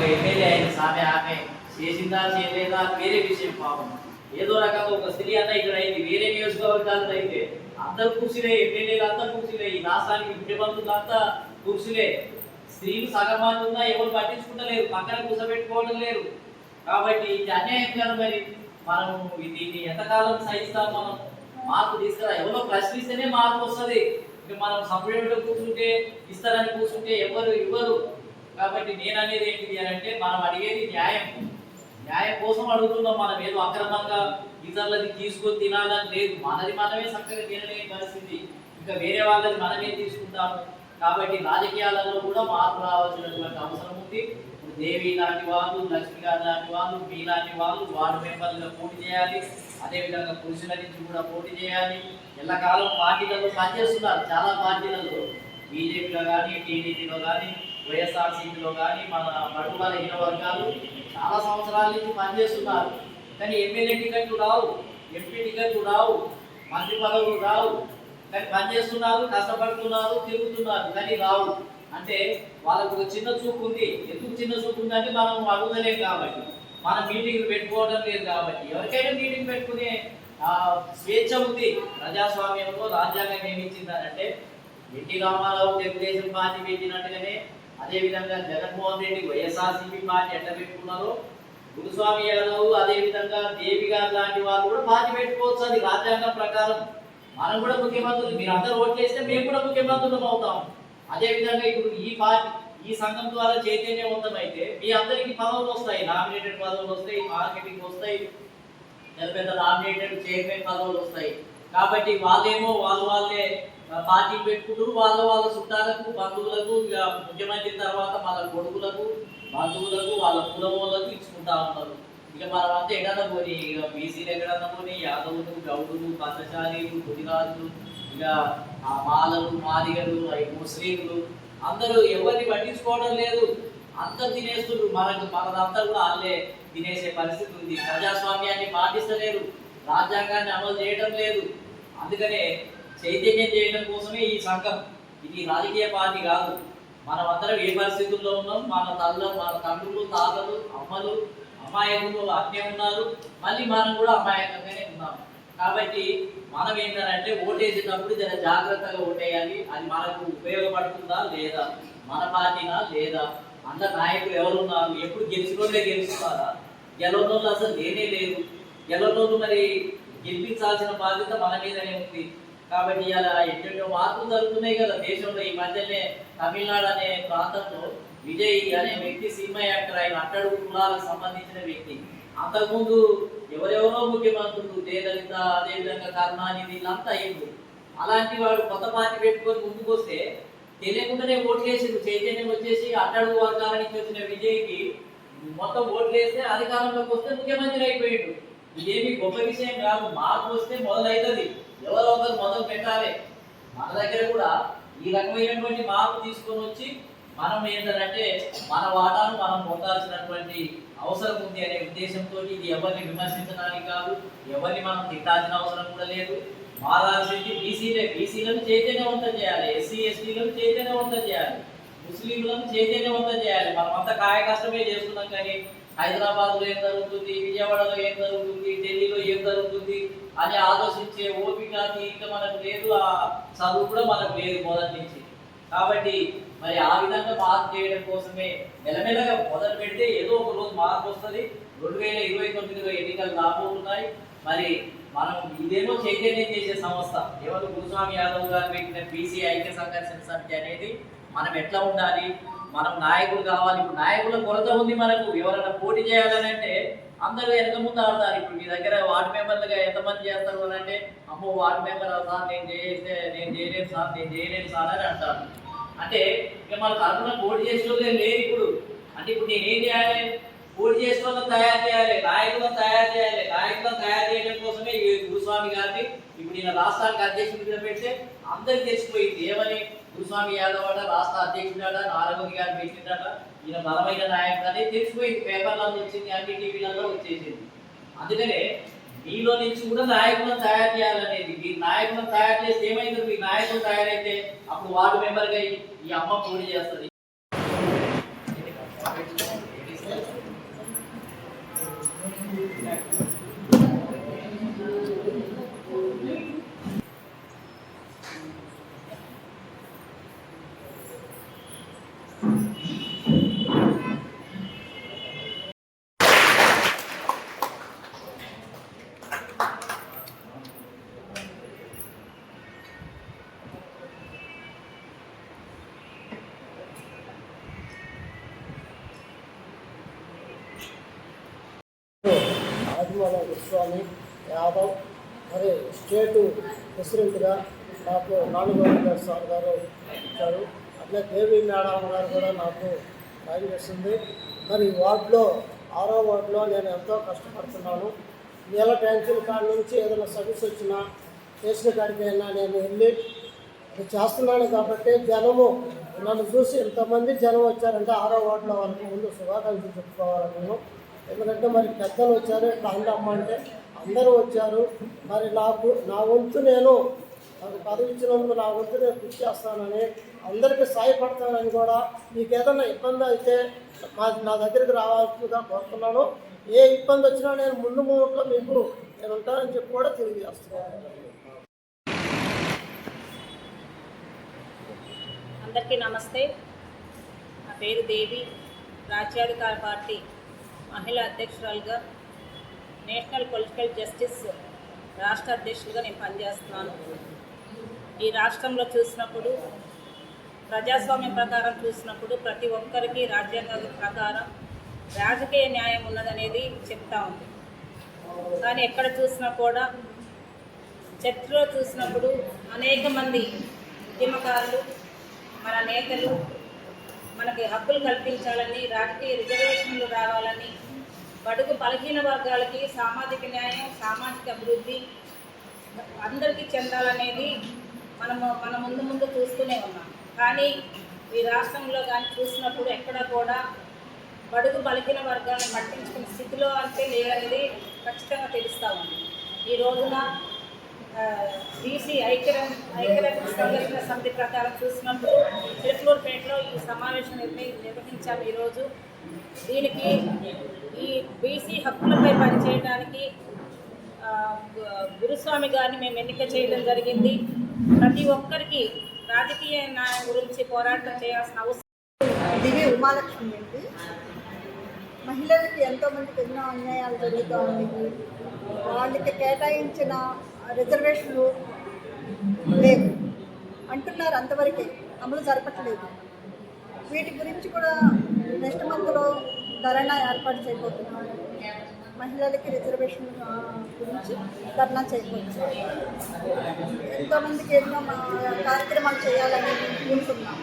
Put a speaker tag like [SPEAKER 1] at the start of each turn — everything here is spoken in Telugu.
[SPEAKER 1] ఎమ్మెల్యే అయిన సామె ఆమె చేసిందా చేయలేదా వేరే విషయం. పాపం ఏదో రకంగా ఒక స్త్రీ అన్న ఇక్కడ అయింది, వేరే నియోజకవర్గాల్లో అయితే అందరు కుర్చీలే, ఎమ్మెల్యేలు అందరు కుర్చీలే, ఈ రాష్ట్రానికి ముఖ్యమంత్రులు అంతా కుర్చీలే. స్త్రీలు సగం మంది ఉన్నా ఎవరు పట్టించుకుంటలేరు, పక్కన కూర్చోబెట్టుకోవడం లేరు. కాబట్టి ఇది అన్యాయం కదా. మరి మనం దీన్ని ఎంతకాలం సహిస్తాం? మనం మార్పు తీసుకురా, ఎవరో ప్రశ్నిస్తేనే మార్పు వస్తుంది. ఇక మనం సపరేట్గా కూర్చుంటే ఇస్తారని కూర్చుంటే ఎవరు ఇవ్వరు. కాబట్టి నేను అనేది ఏంటిది అని అంటే, మనం అడిగేది న్యాయం. న్యాయం కోసం అడుగుతున్నాం. మనం ఏదో అక్రమంగా ఇతరులది తీసుకొని తినాలని లేదు. మనది మనమే చక్కగా తినలేని పరిస్థితి, ఇంకా వేరే వాళ్ళది మనమే తీసుకుంటాము. కాబట్టి రాజకీయాలలో కూడా మార్పు రావాల్సినటువంటి అవసరం ఉంది. ఇప్పుడు దేవి లాంటి వాళ్ళు, లక్ష్మి గారు లాంటి వాళ్ళు, మీ లాంటి వాళ్ళు వార్డు మెంబర్లుగా పోటీ చేయాలి. అదేవిధంగా పురుషుల నుంచి కూడా పోటీ చేయాలి. ఎల్లకాలం పార్టీలలో పనిచేస్తున్నారు. చాలా పార్టీలలో, బీజేపీలో కానీ, టీడీపీలో కానీ, వైఎస్ఆర్సీపీలో కానీ, మన బడుగు బలహీన వర్గాలు చాలా సంవత్సరాల నుంచి పనిచేస్తున్నారు. కానీ ఎమ్మెల్యే టికెట్లు రావు, ఎంపీ టికెట్లు రావు, మంత్రి పదవులు రావు. కానీ పనిచేస్తున్నారు, కష్టపడుతున్నారు, తిరుగుతున్నారు, కానీ రావు. అంటే వాళ్ళకు ఒక చిన్న చూపు ఉంది. ఎందుకు చిన్న చూపు ఉందంటే మనం అడుగుదలేం కాబట్టి, మనం మీటింగ్లు పెట్టుకోవడం లేదు కాబట్టి. ఎవరికైనా మీటింగ్ పెట్టుకునే స్వేచ్ఛ ఉంది. ప్రజాస్వామ్యంలో రాజ్యాంగం ఏమి ఇచ్చిందనంటే, ఎన్టీ రామారావు తెలుగుదేశం పార్టీ పెట్టినట్టుగానే, అదేవిధంగా జగన్మోహన్ రెడ్డి వైఎస్ఆర్సీపీ పార్టీ ఎట్లా పెట్టుకున్నారో, గురుస్వామి యాదవ్ అదేవిధంగా దేవి గారు లాంటి వాళ్ళు కూడా పార్టీ పెట్టుకోవచ్చు. అది రాజ్యాంగం ప్రకారం. మనం కూడా ముఖ్యమంత్రులు, మీరు అందరూ ఓట్ చేస్తే మేము కూడా ముఖ్యమంత్రులం అవుతాం. అదేవిధంగా ఇప్పుడు ఈ సంఘం ద్వారా చైతన్యవంతం అయితే మీ అందరికీ పదవులు వస్తాయి, నామినేటెడ్ పదవులు వస్తాయి, మార్కెటింగ్ వస్తాయి, పెద్ద పెద్ద నామినేటెడ్ చైర్మన్ పదవులు వస్తాయి. కాబట్టి వాళ్ళేమో వాళ్ళే పార్టీ పెట్టుకుంటారు. వాళ్ళ చుట్టాలకు, బంధువులకు, ఇక ముఖ్యమంత్రి తర్వాత వాళ్ళ కొడుకులకు, బంధువులకు, వాళ్ళ కులములకు ఇచ్చుకుంటా ఉన్నారు. ఇక మనం అంతా ఎక్కడన్నా పోనీ, ఇక బీసీలు ఎక్కడన్నా పోనీ, యాదవులు, గౌడులు, పచ్చశాలీలు, గుడిరాజులు, ఇక ఆ మాలలు, మాదిగలు, ముస్లింలు అందరూ ఎవరిని పట్టించుకోవడం లేదు. అందరు తినేస్తున్నారు. మనదంతా కూడా వాళ్ళే తినేసే పరిస్థితి ఉంది. ప్రజాస్వామ్యాన్ని పాటిస్తలేరు, రాజ్యాంగాన్ని అమలు చేయడం లేదు. అందుకనే చైతన్యం చేయడం కోసమే ఈ సంఘం. ఇది రాజకీయ పార్టీ కాదు. మనం అందరం ఏ పరిస్థితుల్లో ఉన్నాం, మన తండ్రులు, తాతలు, అమ్మలు అమాయకులు అట్నే ఉన్నారు, మళ్ళీ మనం కూడా అమాయకంగానే ఉన్నాం. కాబట్టి మనం ఏంటంటే ఓటేసేటప్పుడు జర జాగ్రత్తగా ఓటేయాలి. అది మనకు ఉపయోగపడుతుందా లేదా, మన పార్టీనా లేదా, అందరు నాయకులు ఎవరు ఉన్నారు, ఎప్పుడు గెలిచినోళ్ళే గెలుస్తున్నారా, గెలవనోళ్ళు అసలు లేనే లేదు. గెలవనోళ్ళు మరి గెలిపించాల్సిన బాధ్యత మన మీదనే ఉంది. కాబట్టి ఇలా ఎన్నెన్నో మార్పులు జరుగుతున్నాయి కదా దేశంలో. ఈ మధ్యనే తమిళనాడు అనే ప్రాంతంలో విజయ్ అనే వ్యక్తి సినిమా యాక్టర్, ఆయన అట్టడుగు కులాలకు సంబంధించిన వ్యక్తి. అంతకుముందు ఎవరెవరో ముఖ్యమంత్రులు, జయలలిత, అదేవిధంగా కరుణానిధి, వీళ్ళంతా అయ్యింది. అలాంటి వాడు కొత్త పార్టీ పెట్టుకొని ముందుకు వస్తే తెలియకుండానే ఓట్లు వేసిండు. చైతన్యం వచ్చేసి అట్టడుగు వర్గాల నుంచి వచ్చిన విజయ్కి మొత్తం ఓట్లు వేస్తే అధికారంలోకి వస్తే ముఖ్యమంత్రి అయిపోయాడు. ఇదేమి గొప్ప విషయం కాదు. మార్పు వస్తే మొదలవుతుంది, ఎవరో ఒకరు మొదలు పెట్టాలి. మన దగ్గర కూడా ఈ రకమైనటువంటి మార్పు తీసుకొని వచ్చి మనం ఏంటంటే మన వాటాను మనం పొందాల్సినటువంటి అవసరం ఉంది అనే ఉద్దేశంతో, ఇది ఎవరిని విమర్శించడానికి కాదు, ఎవరిని మనం తిట్టాల్సిన అవసరం కూడా లేదు. మారాల్సింది బీసీలను చైతన్యవంతం చేయాలి, ఎస్సీ ఎస్టీలను చైతన్యవంతం చేయాలి, ముస్లింలను చైతన్యవంతం చేయాలి. మనం అంతా కాయ కష్టమే చేస్తున్నాం. కానీ హైదరాబాద్లో ఏం జరుగుతుంది, విజయవాడలో ఏం జరుగుతుంది, ఢిల్లీలో ఏం జరుగుతుంది అని ఆలోచించే ఓపిక తీరిక మనకు లేదు. ఆ చదువు కూడా మనకు లేదు మొదటి నుంచి. కాబట్టి మరి ఆ విధంగా మార్పు చేయడం కోసమే మెల్లమెల్లగా మొదలు పెడితే ఏదో ఒక రోజు మార్పు వస్తుంది. 2029లో ఎన్నికలు రాబోతున్నాయి. మరి మనం ఇదేమో చైతన్యం చేసే సంస్థ. ఎవరు గురుస్వామి యాదవ్ గారు పెట్టిన బీసీ ఐక్య సంఘర్షణ సమితి అనేది మనం ఎట్లా ఉండాలి, మనం నాయకులు కావాలి. ఇప్పుడు నాయకుల కొరత ఉంది మనకు. ఎవరైనా పోటీ చేయాలని అంటే అందరూ వెనక ముందు ఆడతారు. ఇప్పుడు మీ దగ్గర వార్డు మెంబర్లుగా ఎంతమంది చేస్తారు అని అంటే, అమ్మో వార్డు మెంబర్ సార్ నేను చేయలేను సార్ అని అంటారు. అంటే ఇక మన తరఫున పోటీ చేసే వాళ్ళే లేరు ఇప్పుడు. అంటే ఇప్పుడు నేనేం చేయాలి, పోటీ చేసే వాళ్ళని తయారు చేయాలి, నాయకులను తయారు చేయాలి. నాయకులను తయారు చేయడం కోసమే ఈ గురుస్వామి గారిని ఇప్పుడు ఈయన రాష్ట్రానికి అధ్యక్షుడిగా పెడితే అందరికి తెలిసిపోయింది. ఏమని, గురుస్వామి యాదవ్ అట రాష్ట్ర అధ్యక్షుడట, నారాయణ గారు పెట్టిందట, ఈయన బలమైన నాయకుడు అనేది తెలిసిపోయింది. పేపర్లలో వచ్చింది, అన్ని టీవీలలో వచ్చేసింది. అందుకనే మీలో నుంచి కూడా నాయకులను తయారు చేయాలనేది. మీ నాయకులను తయారు చేస్తే ఏమైతుంది? మీ నాయకులు తయారైతే అప్పుడు వార్డు మెంబర్గా ఈ అమ్మ పోటీ చేస్తుంది.
[SPEAKER 2] ఆదిమూల విశ్వామి యాదవ్ మరి స్టేటు ప్రెసిడెంట్గా నాకు నాలుగో సార్ గారు ఇచ్చారు. అట్లే దేవి మేడం గారు కూడా నాకు టైం చేస్తుంది. మరి వార్డులో 6వ వార్డులో నేను ఎంతో కష్టపడుతున్నాను. నీళ్ళ ట్యాంకుల కాడ నుంచి ఏదైనా సర్వీస్ వచ్చినా చేసిన కాడికైనా నేను వెళ్ళి ఇది చేస్తున్నాను. కాబట్టి జనము నన్ను చూసి ఇంతమంది జనం వచ్చారంటే 6వ వార్డులో వాళ్ళకి ముందు శుభాకాంక్షలు చెప్పుకోవాలి నేను. ఎందుకంటే మరి పెద్దలు వచ్చారు, ఇట్లా అందమ్మ అంటే అందరూ వచ్చారు. మరి నా వంతు నేను నాకు పదవి ఇచ్చినందుకు నా వంతు నేను కృషి చేస్తానని, అందరికీ సాయపడతానని కూడా, మీకు ఏదైనా ఇబ్బంది అయితే నా దగ్గరికి రావాల్సిందిగా కోరుతున్నాను. ఏ ఇబ్బంది వచ్చినా నేను ముందు మూట్లో మీకు నేను ఉంటానని చెప్పి కూడా తెలియజేస్తున్నాను.
[SPEAKER 3] అందరికీ నమస్తే. నా పేరు దేవి. రాజ్యాధికార పార్టీ మహిళా అధ్యక్షురాలుగా, నేషనల్ పొలిటికల్ జస్టిస్ రాష్ట్ర అధ్యక్షులుగా నేను పనిచేస్తున్నాను. ఈ రాష్ట్రంలో చూసినప్పుడు, ప్రజాస్వామ్యం ప్రకారం చూసినప్పుడు ప్రతి ఒక్కరికి రాజ్యాంగం ప్రకారం రాజకీయ న్యాయం ఉన్నదనేది చెప్తా ఉంది. కానీ ఎక్కడ చూసినా కూడా, చర్చలో చూసినప్పుడు అనేక మంది ఉద్యమకారులు, మన నేతలు మనకి హక్కులు కల్పించాలని, రాజకీయ రిజర్వేషన్లు రావాలని, బడుగు బలహీన వర్గాలకి సామాజిక న్యాయం, సామాజిక అభివృద్ధి అందరికీ చెందాలనేది మన ముందు చూస్తూనే ఉన్నాం. కానీ ఈ రాష్ట్రంలో కానీ చూసినప్పుడు ఎక్కడ కూడా బడుగు బలహీన వర్గాలను పట్టించుకునే స్థితిలో అంటే లేదనేది ఖచ్చితంగా తెలుస్తూ ఉంది. ఈ రోజున బీసీ ఐక్యరాజ్య సంఘర్షణ సమితి ప్రకారం చూసినప్పుడు చిలకలూరుపేటలో ఈ సమావేశం నిర్వహించాము ఈరోజు. దీనికి ఈ బీసీ హక్కులపై పనిచేయడానికి గురుస్వామి గారిని మేము ఎన్నిక చేయడం జరిగింది. ప్రతి ఒక్కరికి రాజకీయ న్యాయం గురించి పోరాటం చేయాల్సిన అవసరం.
[SPEAKER 4] దివి ఉమాలక్ష్మి అండి. మహిళలకి ఎంతోమందికి ఎన్నో అన్యాయాలు జరుగుతూ ఉన్నాయి. వాళ్ళకి కేటాయించిన రిజర్వేషన్లు లేవు అంటున్నారు, అంతవరకే అమలు జరపట్లేదు. వీటి గురించి కూడా నెక్స్ట్ మంత్లో ధర్నా ఏర్పాటు చేయబోతున్నాము. మహిళలకి రిజర్వేషన్ గురించి ధర్నా చేయబోతున్నాము. ఎంతోమందికి ఎన్నో కార్యక్రమాలు చేయాలని అనుకుంటున్నాము.